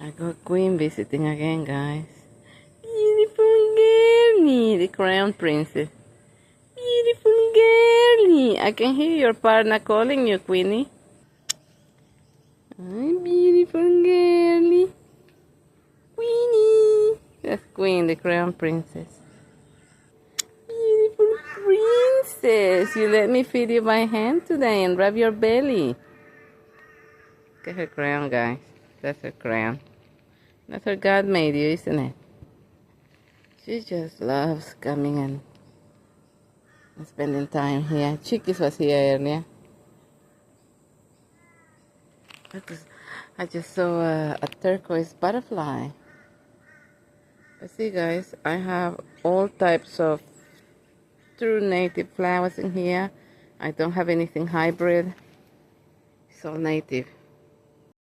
I got Queen visiting again, guys. Beautiful girlie, the crown princess. Beautiful girlie. I can hear your partner calling you, Queenie. Hi, beautiful girlie. Queenie. That's Queen, the crown princess. Beautiful princess. You let me feed you my hand today and rub your belly. Look at her crown, guys. That's her crown. That's her God made you, isn't it? She just loves coming and spending time here. Chiquis was here earlier. I just saw a turquoise butterfly. But see, guys, I have all types of true native flowers in here. I don't have anything hybrid. It's all native.